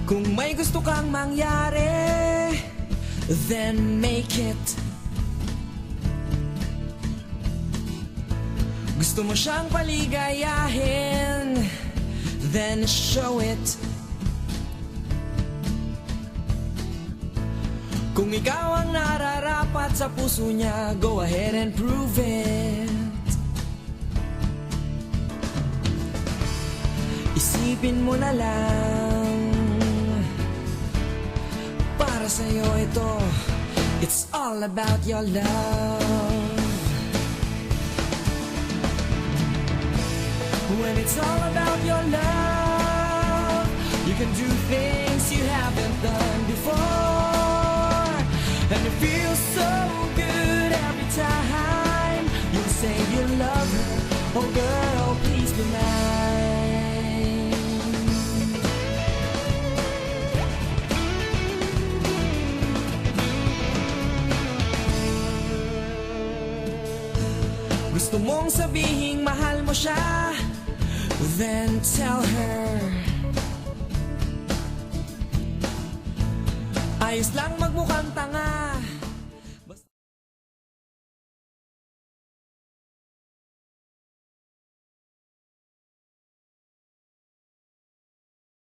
Kung may gusto kang mangyari, then make it. Gusto mo siyang paligayahin, then show it. Kung ikaw ang nararapat sa puso niya, go ahead and prove it. Isipin mo na lang, para sa'yo ito, it's all about your love. When it's all about your love, you can do things you haven't done before, and it feels so good every time you say you love her. Oh girl, please be mine. Gusto mong sabihing mahal mo siya, then tell her. Ayos lang magmukhang tanga